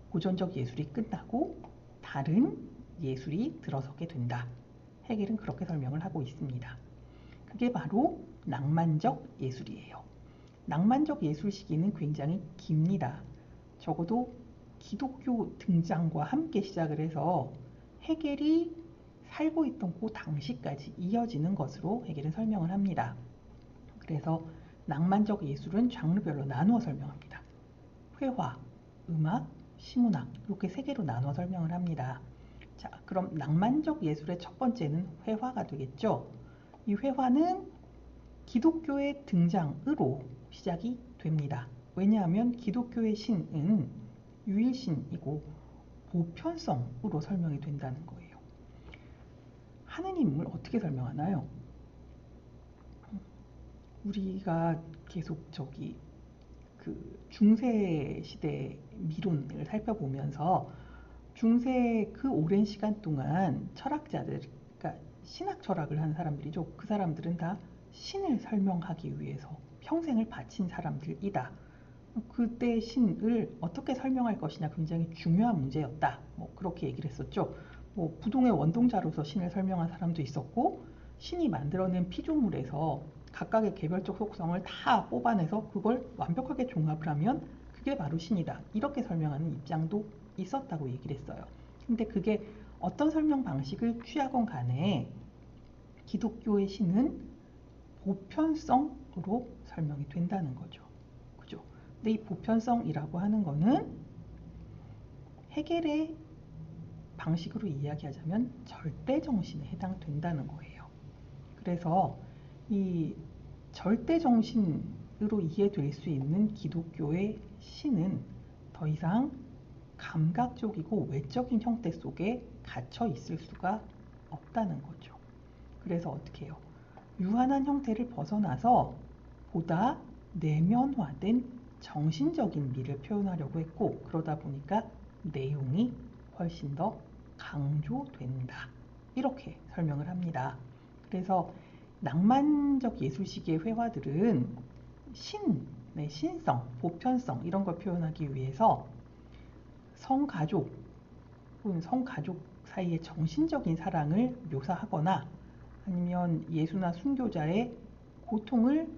고전적 예술이 끝나고 다른 예술이 들어서게 된다. 헤겔은 그렇게 설명을 하고 있습니다. 그게 바로 낭만적 예술이에요. 낭만적 예술 시기는 굉장히 깁니다. 적어도 기독교 등장과 함께 시작을 해서 헤겔이 살고 있던 그 당시까지 이어지는 것으로 헤겔은 설명을 합니다. 그래서 낭만적 예술은 장르별로 나누어 설명합니다. 회화, 음악, 시문학 이렇게 세 개로 나누어 설명을 합니다. 자, 그럼 낭만적 예술의 첫 번째는 회화가 되겠죠. 이 회화는 기독교의 등장으로 시작이 됩니다. 왜냐하면 기독교의 신은 유일신이고 보편성으로 설명이 된다는 거예요. 하느님을 어떻게 설명하나요? 우리가 계속 그 중세 시대 미론을 살펴보면서 중세 그 오랜 시간 동안 철학자들, 그러니까 신학 철학을 하는 사람들이죠. 그 사람들은 다 신을 설명하기 위해서 평생을 바친 사람들이다. 그때 신을 어떻게 설명할 것이냐 굉장히 중요한 문제였다. 그렇게 얘기를 했었죠. 부동의 원동자로서 신을 설명한 사람도 있었고 신이 만들어낸 피조물에서 각각의 개별적 속성을 다 뽑아내서 그걸 완벽하게 종합을 하면 그게 바로 신이다. 이렇게 설명하는 입장도 있었다고 얘기를 했어요. 근데 그게 어떤 설명 방식을 취하건 간에 기독교의 신은 보편성으로 설명이 된다는 거죠. 그죠? 근데 이 보편성이라고 하는 거는 헤겔의 방식으로 이야기하자면 절대정신에 해당된다는 거예요. 그래서 이 절대정신으로 이해될 수 있는 기독교의 신은 더 이상 감각적이고 외적인 형태 속에 갇혀 있을 수가 없다는 거죠. 그래서 어떻게 해요? 유한한 형태를 벗어나서 보다 내면화된 정신적인 미를 표현하려고 했고 그러다 보니까 내용이 훨씬 더 강조된다. 이렇게 설명을 합니다. 그래서 낭만적 예술 시기의 회화들은 신의 신성, 보편성 이런 걸 표현하기 위해서 성가족 혹은 성가족 사이의 정신적인 사랑을 묘사하거나 아니면 예수나 순교자의 고통을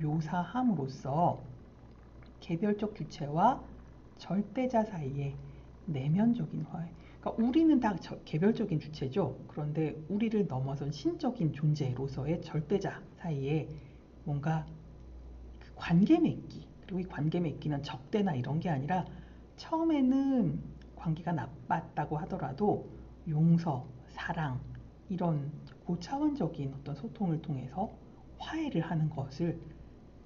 묘사함으로써 개별적 주체와 절대자 사이의 내면적인 화해. 그러니까 우리는 다 개별적인 주체죠. 그런데 우리를 넘어선 신적인 존재로서의 절대자 사이에 뭔가 그 관계 맺기, 그리고 이 관계 맺기는 적대나 이런 게 아니라 처음에는 관계가 나빴다고 하더라도 용서, 사랑 이런 고차원적인 어떤 소통을 통해서 화해를 하는 것을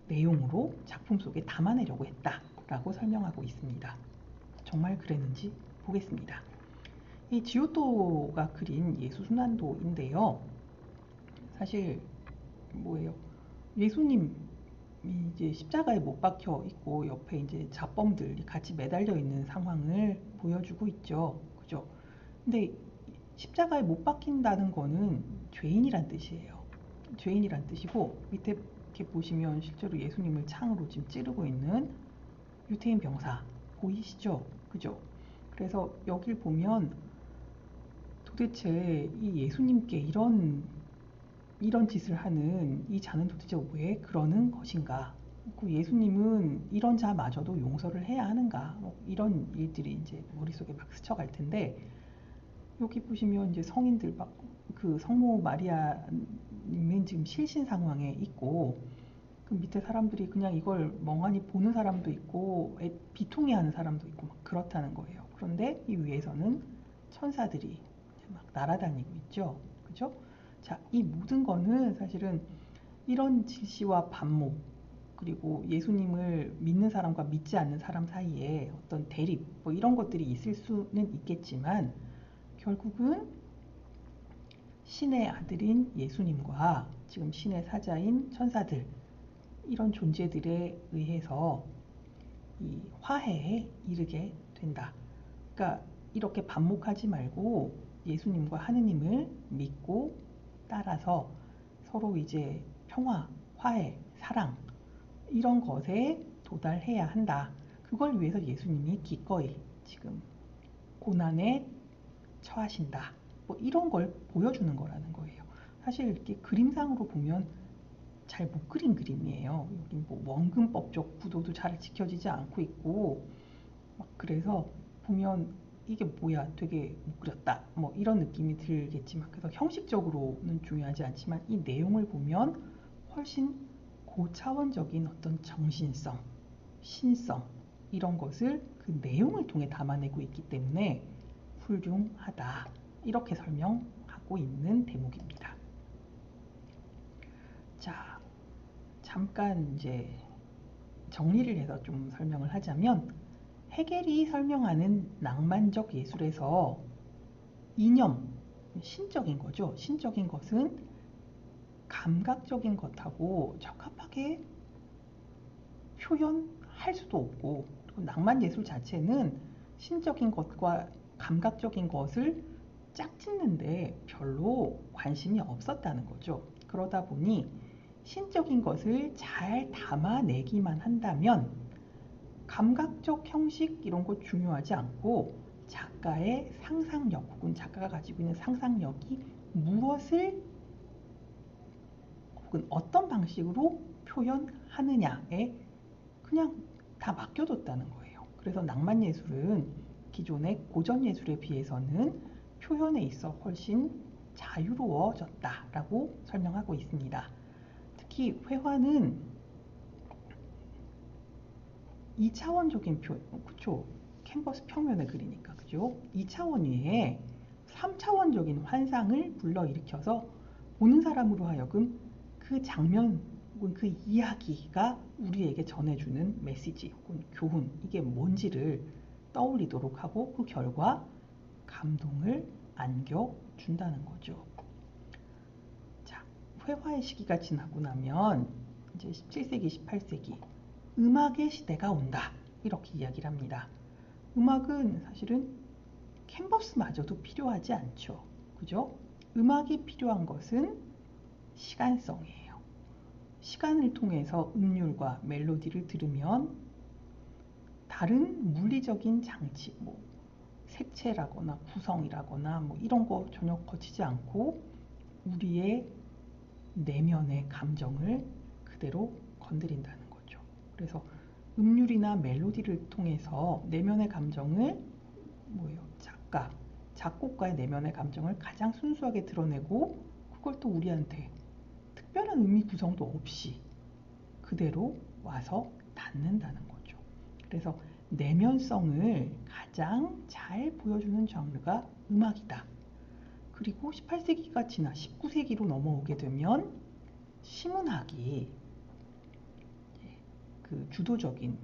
내용으로 작품 속에 담아내려고 했다라고 설명하고 있습니다. 정말 그랬는지 보겠습니다. 이 지오토가 그린 예수순환도인데요. 사실 뭐예요? 예수님이 이제 십자가에 못 박혀 있고 옆에 이제 잡범들이 같이 매달려 있는 상황을 보여주고 있죠. 그죠? 근데 십자가에 못 박힌다는 거는 죄인이란 뜻이에요. 죄인이란 뜻이고, 밑에 이렇게 보시면 실제로 예수님을 창으로 지금 찌르고 있는 유태인 병사 보이시죠? 그죠? 그래서 여길 보면 도대체 이 예수님께 이런 짓을 하는 이 자는 도대체 왜 그러는 것인가? 그 예수님은 이런 자마저도 용서를 해야 하는가? 이런 일들이 이제 머릿속에 막 스쳐갈 텐데, 여기 보시면 이제 성인들 그 성모 마리아는 지금 실신 상황에 있고, 그 밑에 사람들이 그냥 이걸 멍하니 보는 사람도 있고 비통해하는 사람도 있고 막 그렇다는 거예요. 그런데 이 위에서는 천사들이 막 날아다니고 있죠. 그죠? 자, 이 모든 거는 사실은 이런 질시와 반목, 그리고 예수님을 믿는 사람과 믿지 않는 사람 사이에 어떤 대립, 뭐 이런 것들이 있을 수는 있겠지만, 결국은 신의 아들인 예수님과 지금 신의 사자인 천사들, 이런 존재들에 의해서 이 화해에 이르게 된다. 그러니까 이렇게 반목하지 말고 예수님과 하느님을 믿고 따라서 서로 이제 평화, 화해, 사랑, 이런 것에 도달해야 한다. 그걸 위해서 예수님이 기꺼이 지금 고난에 처하신다. 뭐 이런 걸 보여주는 거라는 거예요. 사실 이렇게 그림상으로 보면 잘 못 그린 그림이에요. 여기 뭐 원근법적 구도도 잘 지켜지지 않고 있고, 막 그래서 보면 이게 뭐야, 되게 못 그렸다, 뭐 이런 느낌이 들겠지만, 그래서 형식적으로는 중요하지 않지만 이 내용을 보면 훨씬 고차원적인 어떤 정신성, 신성, 이런 것을 그 내용을 통해 담아내고 있기 때문에 훌륭하다, 이렇게 설명하고 있는 대목입니다. 자, 잠깐 이제 정리를 해서 좀 설명을 하자면, 헤겔이 설명하는 낭만적 예술에서 이념, 신적인 거죠. 신적인 것은 감각적인 것하고 적합하게 표현할 수도 없고, 그리고 낭만 예술 자체는 신적인 것과 감각적인 것을 짝짓는데 별로 관심이 없었다는 거죠. 그러다 보니 신적인 것을 잘 담아내기만 한다면 감각적 형식 이런 거 중요하지 않고, 작가의 상상력 혹은 작가가 가지고 있는 상상력이 무엇을 혹은 어떤 방식으로 표현하느냐에 그냥 다 맡겨뒀다는 거예요. 그래서 낭만 예술은 기존의 고전 예술에 비해서는 표현에 있어 훨씬 자유로워졌다라고 설명하고 있습니다. 특히 회화는 2차원적인 표현, 그쵸? 캔버스 평면을 그리니까, 그죠? 2차원 외에 3차원적인 환상을 불러일으켜서 보는 사람으로 하여금 그 장면 혹은 그 이야기가 우리에게 전해주는 메시지 혹은 교훈, 이게 뭔지를 떠올리도록 하고 그 결과 감동을 안겨준다는 거죠. 자, 회화의 시기가 지나고 나면 이제 17세기, 18세기 음악의 시대가 온다, 이렇게 이야기를 합니다. 음악은 사실은 캔버스마저도 필요하지 않죠. 그죠? 음악이 필요한 것은 시간성이에요. 시간을 통해서 음률과 멜로디를 들으면 다른 물리적인 장치, 뭐 색채라거나 구성이라거나 뭐 이런 거 전혀 거치지 않고 우리의 내면의 감정을 그대로 건드린다는 거죠. 그래서 음률이나 멜로디를 통해서 내면의 감정을 작곡가의 내면의 감정을 가장 순수하게 드러내고, 그걸 또 우리한테 특별한 의미 구성도 없이 그대로 와서 닿는다는 거죠. 그래서 내면성을 가장 잘 보여주는 장르가 음악이다. 그리고 18세기가 지나 19세기로 넘어오게 되면 시문학이 그 주도적인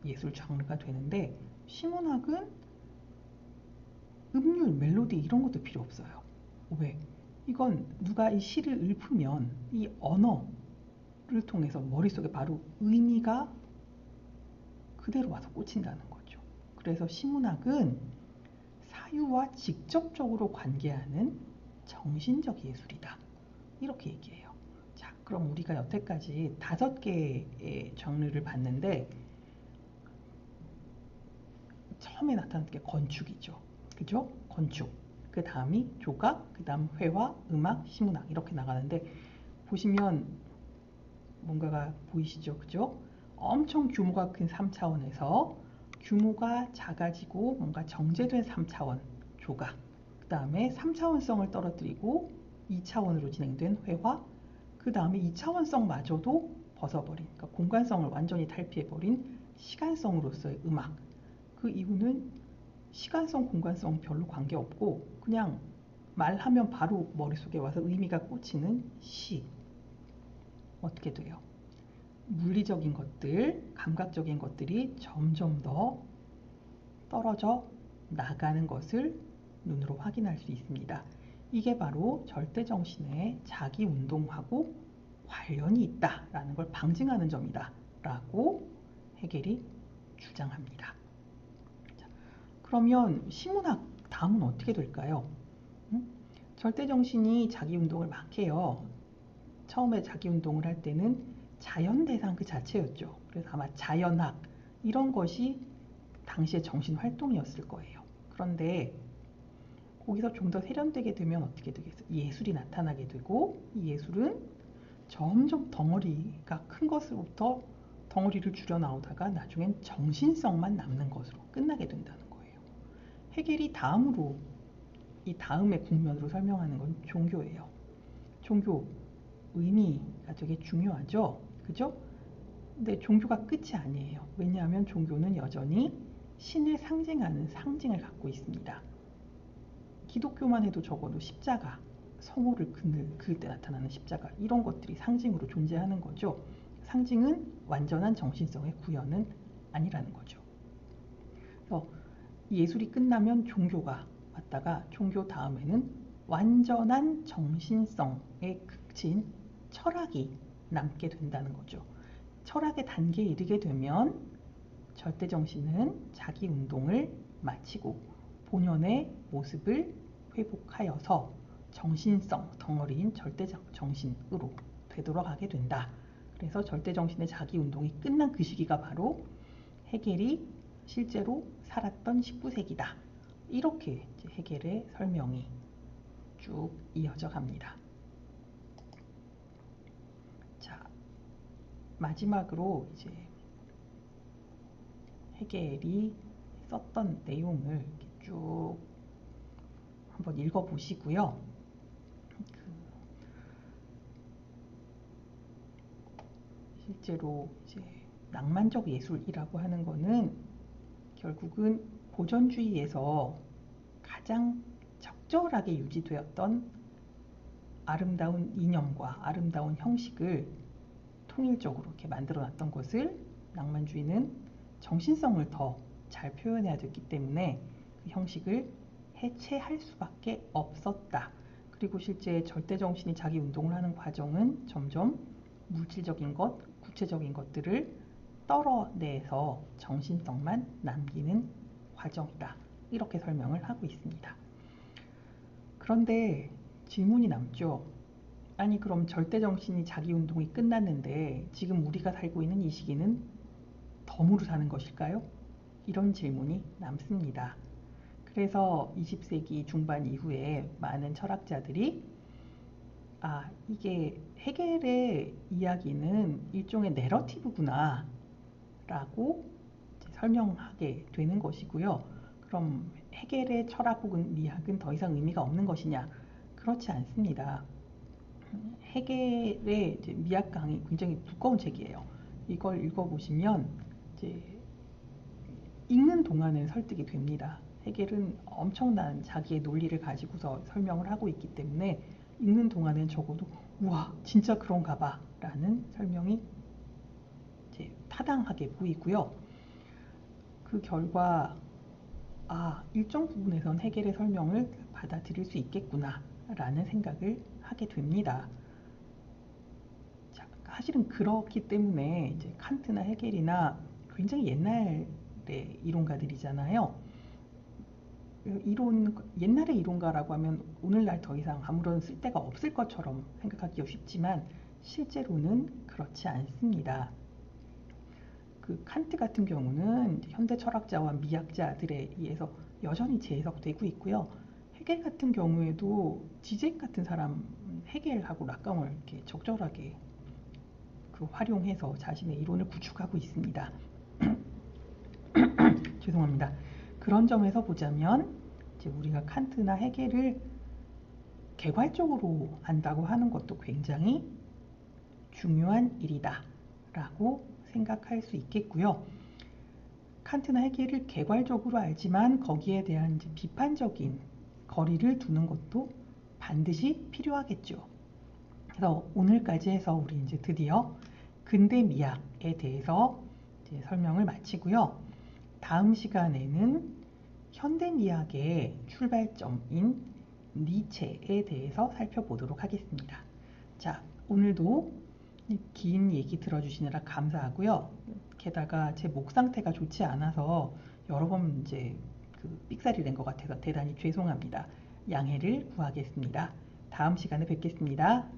예술 장르가 되는데, 시문학은 음률, 멜로디 이런 것도 필요 없어요. 왜? 이건 누가 이 시를 읊으면 이 언어를 통해서 머릿속에 바로 의미가 그대로 와서 꽂힌다는 거죠. 그래서 시문학은 사유와 직접적으로 관계하는 정신적 예술이다. 이렇게 얘기해요. 자, 그럼 우리가 여태까지 5개의 장르를 봤는데 처음에 나타난 게 건축이죠. 그죠? 건축. 그 다음이 조각, 그 다음 회화, 음악, 시문학 이렇게 나가는데 보시면 뭔가가 보이시죠? 그죠? 엄청 규모가 큰 3차원에서 규모가 작아지고 뭔가 정제된 3차원 조각, 그 다음에 3차원성을 떨어뜨리고 2차원으로 진행된 회화, 그 다음에 2차원성마저도 벗어버린, 그러니까 공간성을 완전히 탈피해버린 시간성으로서의 음악. 그 이유는 시간성, 공간성 별로 관계없고 그냥 말하면 바로 머릿속에 와서 의미가 꽂히는 시. 어떻게 돼요? 물리적인 것들, 감각적인 것들이 점점 더 떨어져 나가는 것을 눈으로 확인할 수 있습니다. 이게 바로 절대정신의 자기운동하고 관련이 있다라는 걸 방증하는 점이다 라고 해겔이 주장합니다. 자, 그러면 시문학 다음은 어떻게 될까요? 절대정신이 자기운동을 막 해요. 처음에 자기운동을 할 때는 자연대상 그 자체였죠. 그래서 아마 자연학 이런 것이 당시의 정신활동이었을 거예요. 그런데 거기서 좀 더 세련되게 되면 어떻게 되겠어요? 예술이 나타나게 되고 이 예술은 점점 덩어리가 큰 것으로부터 덩어리를 줄여 나오다가 나중엔 정신성만 남는 것으로 끝나게 된다는 거예요. 해겔이 다음으로 이 다음의 국면으로 설명하는 건 종교예요. 종교 의미가 되게 중요하죠. 그죠? 근데 종교가 끝이 아니에요. 왜냐하면 종교는 여전히 신을 상징하는 상징을 갖고 있습니다. 기독교만 해도 적어도 십자가, 성호를 그을 때 나타나는 십자가 이런 것들이 상징으로 존재하는 거죠. 상징은 완전한 정신성의 구현은 아니라는 거죠. 그래서 예술이 끝나면 종교가 왔다가 종교 다음에는 완전한 정신성의 극치인 철학이 남게 된다는 거죠. 철학의 단계에 이르게 되면 절대정신은 자기 운동을 마치고 본연의 모습을 회복하여서 정신성 덩어리인 절대정신으로 되돌아가게 된다. 그래서 절대정신의 자기 운동이 끝난 그 시기가 바로 해겔이 실제로 살았던 19세기다. 이렇게 이제 해겔의 설명이 쭉 이어져 갑니다. 자, 마지막으로 이제 해겔이 썼던 내용을 이렇게 쭉 한번 읽어보시고요. 실제로 이제 낭만적 예술이라고 하는 거는 결국은 고전주의에서 가장 적절하게 유지되었던 아름다운 이념과 아름다운 형식을 통일적으로 이렇게 만들어놨던 것을 낭만주의는 정신성을 더 잘 표현해야 됐기 때문에 그 형식을 해체할 수밖에 없었다. 그리고 실제 절대정신이 자기 운동을 하는 과정은 점점 물질적인 것, 구체적인 것들을 떨어내서 정신성만 남기는 과정이다. 이렇게 설명을 하고 있습니다. 그런데 질문이 남죠. 아니 그럼 절대정신이 자기 운동이 끝났는데 지금 우리가 살고 있는 이 시기는 덤으로 사는 것일까요? 이런 질문이 남습니다. 그래서 20세기 중반 이후에 많은 철학자들이 이게 해겔의 이야기는 일종의 내러티브구나 라고 설명하게 되는 것이고요. 그럼 해겔의 철학 혹은 미학은 더 이상 의미가 없는 것이냐? 그렇지 않습니다. 해겔의 미학 강의 굉장히 두꺼운 책이에요. 이걸 읽어보시면 이제 읽는 동안은 설득이 됩니다. 해겔은 엄청난 자기의 논리를 가지고서 설명을 하고 있기 때문에 읽는 동안은 적어도 우와 진짜 그런가 봐 라는 설명이 이제 타당하게 보이고요. 그 결과 일정 부분에선 해겔의 설명을 받아들일 수 있겠구나 라는 생각을 하게 됩니다. 자, 사실은 그렇기 때문에 이제 칸트나 해겔이나 굉장히 옛날의 이론가들이잖아요. 옛날의 이론가라고 하면 오늘날 더 이상 아무런 쓸데가 없을 것처럼 생각하기가 쉽지만 실제로는 그렇지 않습니다. 그 칸트 같은 경우는 현대 철학자와 미학자들에 의해서 여전히 재해석되고 있고요. 헤겔 같은 경우에도 지제익 같은 사람, 헤겔하고 락강을 이렇게 적절하게 활용해서 자신의 이론을 구축하고 있습니다. 죄송합니다. 그런 점에서 보자면 이제 우리가 칸트나 헤겔을 개괄적으로 안다고 하는 것도 굉장히 중요한 일이다 라고 생각할 수 있겠고요. 칸트나 헤겔을 개괄적으로 알지만 거기에 대한 이제 비판적인 거리를 두는 것도 반드시 필요하겠죠. 그래서 오늘까지 해서 우리 이제 드디어 근대 미학에 대해서 이제 설명을 마치고요. 다음 시간에는 현대 미학의 출발점인 니체에 대해서 살펴보도록 하겠습니다. 자, 오늘도 긴 얘기 들어주시느라 감사하고요. 게다가 제 목 상태가 좋지 않아서 여러 번 이제 삑사리 낸 것 같아서 대단히 죄송합니다. 양해를 구하겠습니다. 다음 시간에 뵙겠습니다.